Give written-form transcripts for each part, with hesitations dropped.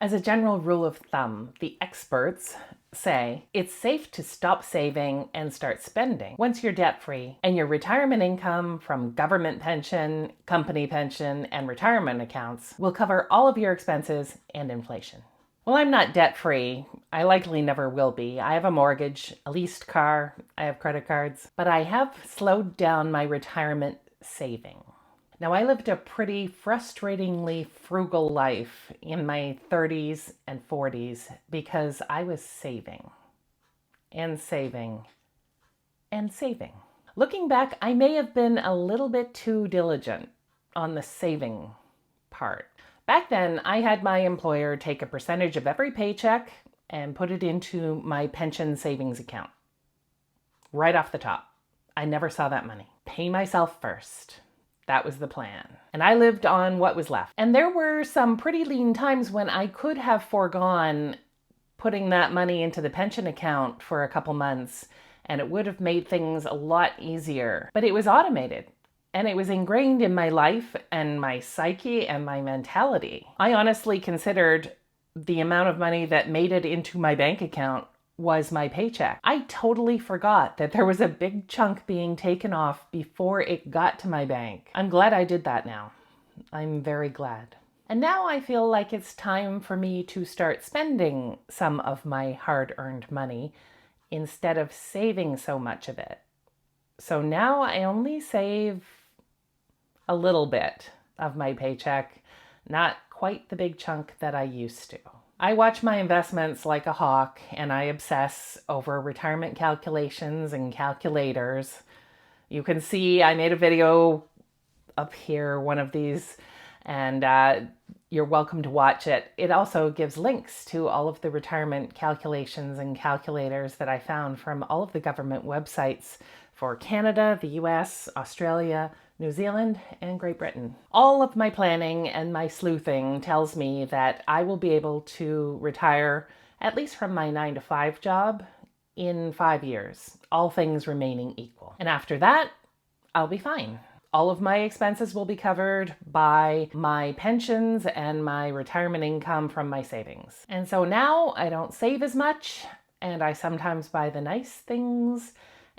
As a general rule of thumb, the experts say it's safe to stop saving and start spending once you're debt free and your retirement income from government pension, company pension, and retirement accounts will cover all of your expenses and inflation. Well, I'm not debt free. I likely never will be. I have a mortgage, a leased car, I have credit cards, but I have slowed down my retirement saving. Now, I lived a pretty frustratingly frugal life in my 30s and 40s because I was saving and saving and saving. Looking back, I may have been a little bit too diligent on the saving part. Back then, I had my employer take a percentage of every paycheck and put it into my pension savings account. Right off the top. I never saw that money. Pay myself first. That was the plan. And I lived on what was left. And there were some pretty lean times when I could have foregone putting that money into the pension account for a couple months, and it would have made things a lot easier. But it was automated. And it was ingrained in my life and my psyche and my mentality. I honestly considered the amount of money that made it into my bank account was my paycheck. I totally forgot that there was a big chunk being taken off before it got to my bank. I'm glad I did that now. I'm very glad. And now I feel like it's time for me to start spending some of my hard-earned money instead of saving so much of it. So now I only save a little bit of my paycheck, not quite the big chunk that I used to. I watch my investments like a hawk, and I obsess over retirement calculations and calculators. You can see I made a video up here, one of these, and you're welcome to watch it. It also gives links to all of the retirement calculations and calculators that I found from all of the government websites for Canada, the US, Australia, New Zealand, and Great Britain. All of my planning and my sleuthing tells me that I will be able to retire, at least from my 9-to-5 job, in 5 years, all things remaining equal. And after that, I'll be fine. All of my expenses will be covered by my pensions and my retirement income from my savings. And so now I don't save as much, and I sometimes buy the nice things,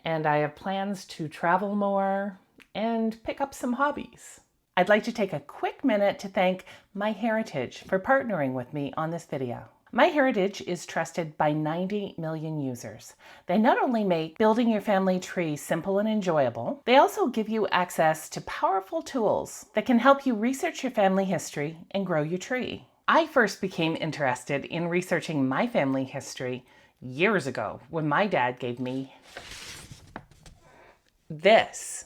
and I have plans to travel more and pick up some hobbies. I'd like to take a quick minute to thank MyHeritage for partnering with me on this video. MyHeritage is trusted by 90 million users. They not only make building your family tree simple and enjoyable, they also give you access to powerful tools that can help you research your family history and grow your tree. I first became interested in researching my family history years ago when my dad gave me this.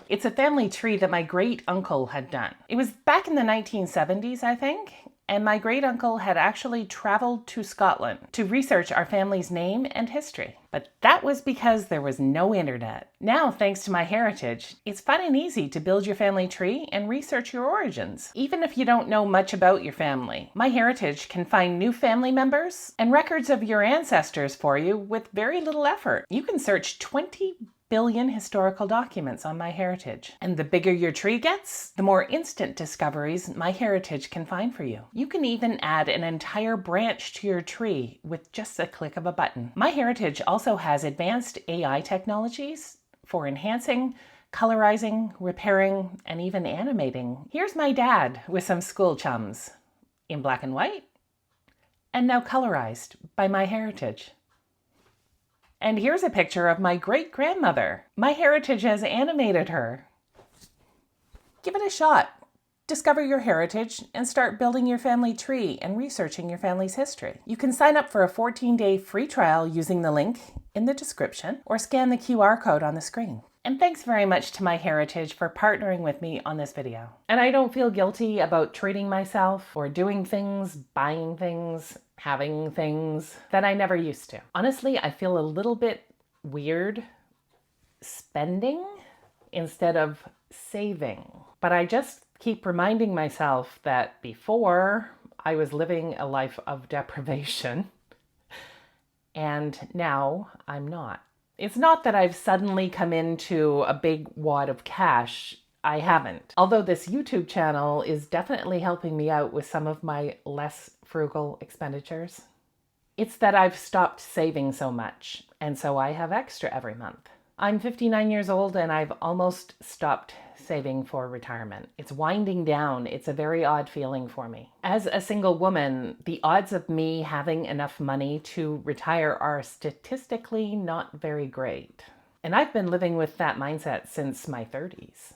It's a family tree that my great uncle had done. It was back in the 1970s, I think, and my great uncle had actually traveled to Scotland to research our family's name and history. But that was because there was no internet. Now, thanks to MyHeritage, it's fun and easy to build your family tree and research your origins. Even if you don't know much about your family, MyHeritage can find new family members and records of your ancestors for you with very little effort. You can search 20 billion historical documents on MyHeritage. And the bigger your tree gets, the more instant discoveries MyHeritage can find for you. You can even add an entire branch to your tree with just a click of a button. MyHeritage also has advanced AI technologies for enhancing, colorizing, repairing, and even animating. Here's my dad with some school chums in black and white, and now colorized by MyHeritage. And here's a picture of my great-grandmother. MyHeritage has animated her. Give it a shot. Discover your heritage and start building your family tree and researching your family's history. You can sign up for a 14-day free trial using the link in the description or scan the QR code on the screen. And thanks very much to MyHeritage for partnering with me on this video. And I don't feel guilty about treating myself or doing things, buying things, having things that I never used to. Honestly, I feel a little bit weird spending instead of saving. But I just keep reminding myself that before I was living a life of deprivation and now I'm not. It's not that I've suddenly come into a big wad of cash. I haven't. Although this YouTube channel is definitely helping me out with some of my less frugal expenditures. It's that I've stopped saving so much, and so I have extra every month. I'm 59 years old and I've almost stopped saving for retirement. It's winding down. It's a very odd feeling for me. As a single woman, the odds of me having enough money to retire are statistically not very great. And I've been living with that mindset since my 30s.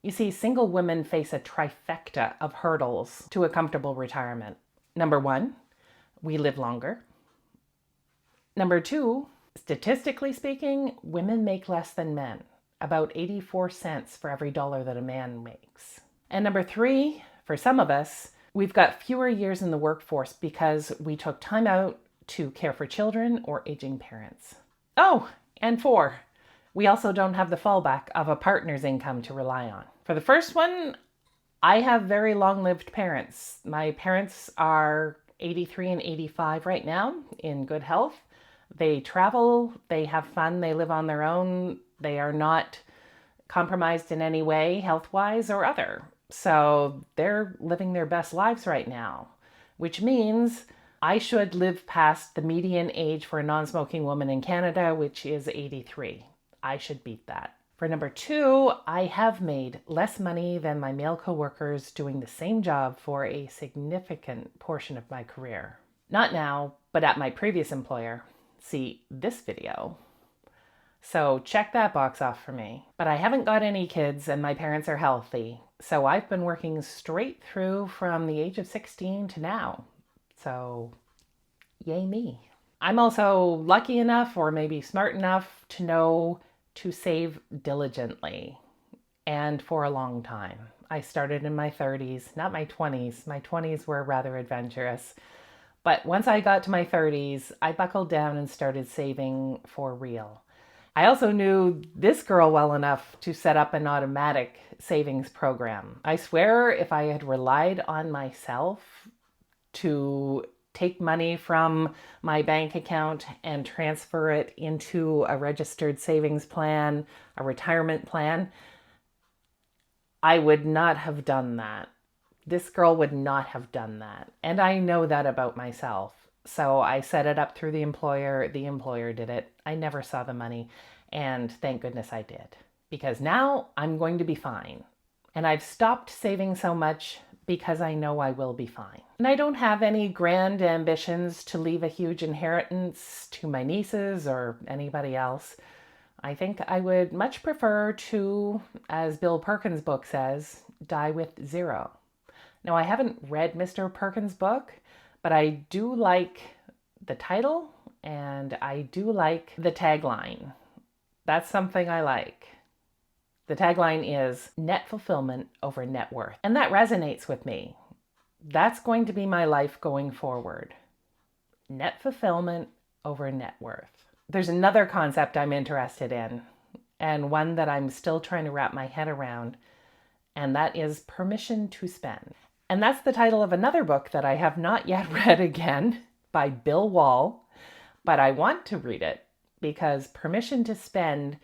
You see, single women face a trifecta of hurdles to a comfortable retirement. Number one, we live longer. Number two, statistically speaking, women make less than men, about 84 cents for every dollar that a man makes. And number three, for some of us, we've got fewer years in the workforce because we took time out to care for children or aging parents. Oh, and four, we also don't have the fallback of a partner's income to rely on. For the first one, I have very long-lived parents. My parents are 83 and 85 right now, in good health. They travel, they have fun, they live on their own. They are not compromised in any way, health-wise or other. So they're living their best lives right now, which means I should live past the median age for a non-smoking woman in Canada, which is 83. I should beat that. For number two, I have made less money than my male coworkers doing the same job for a significant portion of my career. Not now, but at my previous employer. See this video. So check that box off for me. But I haven't got any kids and my parents are healthy. So I've been working straight through from the age of 16 to now. So yay me. I'm also lucky enough, or maybe smart enough, to know to save diligently and for a long time. I started in my 30s, not my 20s. My 20s were rather adventurous. But once I got to my 30s, I buckled down and started saving for real. I also knew this girl well enough to set up an automatic savings program. I swear if I had relied on myself to take money from my bank account and transfer it into a registered savings plan, a retirement plan, I would not have done that. This girl would not have done that. And I know that about myself. So I set it up through the employer did it. I never saw the money, and thank goodness I did. Because now I'm going to be fine. And I've stopped saving so much because I know I will be fine. And I don't have any grand ambitions to leave a huge inheritance to my nieces or anybody else. I think I would much prefer to, as Bill Perkins' book says, die with zero. Now, I haven't read Mr. Perkins' book, but I do like the title and I do like the tagline. That's something I like. The tagline is net fulfillment over net worth. And that resonates with me. That's going to be my life going forward. Net fulfillment over net worth. There's another concept I'm interested in, and one that I'm still trying to wrap my head around, and that is permission to spend. And that's the title of another book that I have not yet read again by Bill Wall, but I want to read it because permission to spend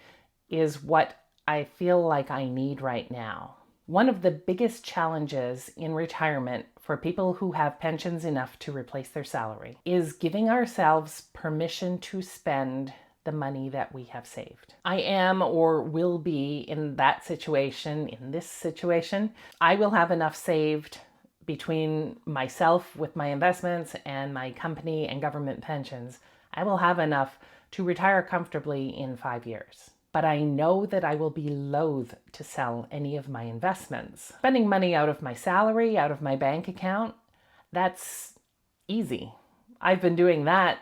is what I feel like I need right now. One of the biggest challenges in retirement for people who have pensions enough to replace their salary is giving ourselves permission to spend the money that we have saved. I am or will be in that situation, in this situation. I will have enough saved between myself with my investments and my company and government pensions. I will have enough to retire comfortably in 5 years. But I know that I will be loath to sell any of my investments. Spending money out of my salary, out of my bank account, that's easy. I've been doing that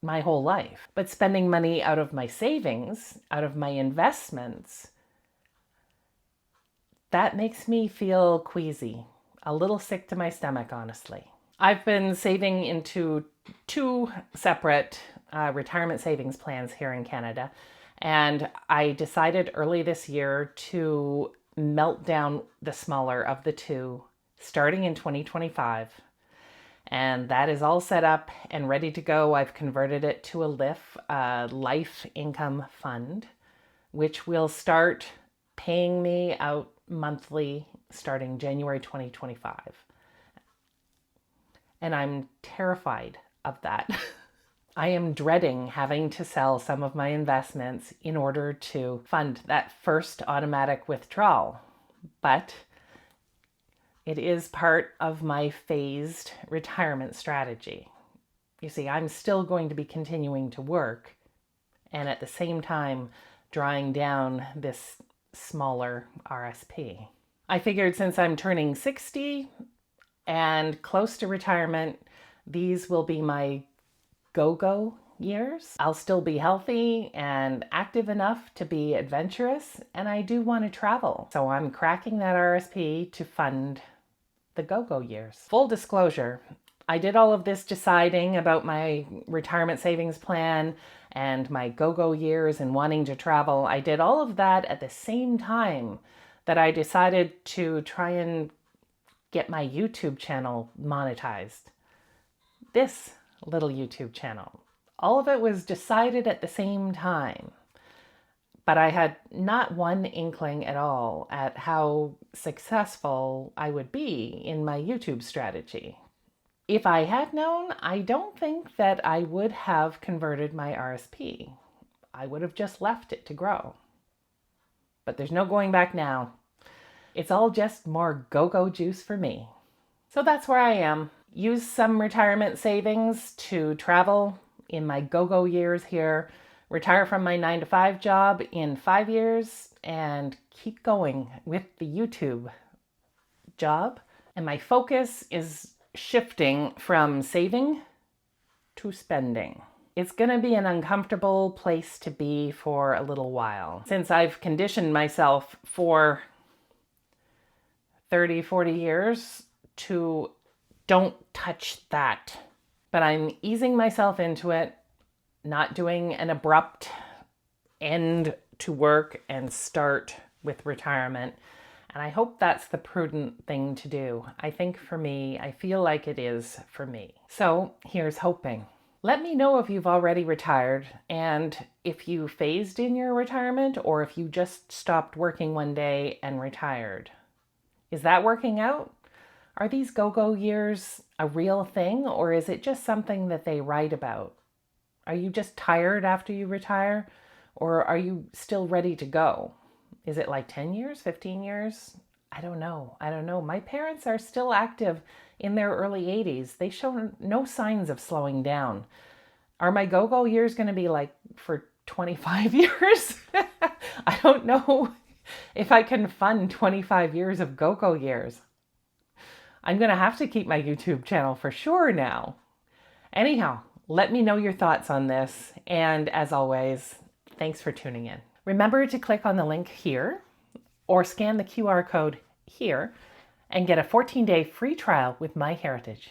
my whole life. But spending money out of my savings, out of my investments, that makes me feel queasy, a little sick to my stomach, honestly. I've been saving into 2 separate retirement savings plans here in Canada. And I decided early this year to melt down the smaller of the 2 starting in 2025. And that is all set up and ready to go. I've converted it to a LIF, life income fund, which will start paying me out monthly starting January 2025. And I'm terrified of that. I am dreading having to sell some of my investments in order to fund that first automatic withdrawal. But it is part of my phased retirement strategy. You see, I'm still going to be continuing to work and at the same time drawing down this smaller RSP. I figured since I'm turning 60 and close to retirement, these will be my go-go years. I'll still be healthy and active enough to be adventurous, and I do want to travel. So I'm cracking that RSP to fund the go-go years. Full disclosure, I did all of this deciding about my retirement savings plan and my go-go years and wanting to travel. I did all of that at the same time that I decided to try and get my YouTube channel monetized. This little YouTube channel. All of it was decided at the same time. But I had not one inkling at all at how successful I would be in my YouTube strategy. If I had known, I don't think that I would have converted my RSP. I would have just left it to grow. But there's no going back now. It's all just more go-go juice for me. So that's where I am. Use some retirement savings to travel in my go-go years here, retire from my 9-to-5 job in 5 years, and keep going with the YouTube job. And my focus is shifting from saving to spending. It's going to be an uncomfortable place to be for a little while, since I've conditioned myself for 30, 40 years to don't touch that. But I'm easing myself into it, not doing an abrupt end to work and start with retirement. And I hope that's the prudent thing to do. I think for me, I feel like it is for me. So here's hoping. Let me know if you've already retired and if you phased in your retirement or if you just stopped working one day and retired. Is that working out? Are these go-go years a real thing, or is it just something that they write about? Are you just tired after you retire, or are you still ready to go? Is it like 10 years, 15 years? I don't know. My parents are still active in their early 80s. They show no signs of slowing down. Are my go-go years going to be like for 25 years? I don't know if I can fund 25 years of go-go years. I'm going to have to keep my YouTube channel for sure now. Anyhow, let me know your thoughts on this. And as always, thanks for tuning in. Remember to click on the link here or scan the QR code here and get a 14-day free trial with MyHeritage.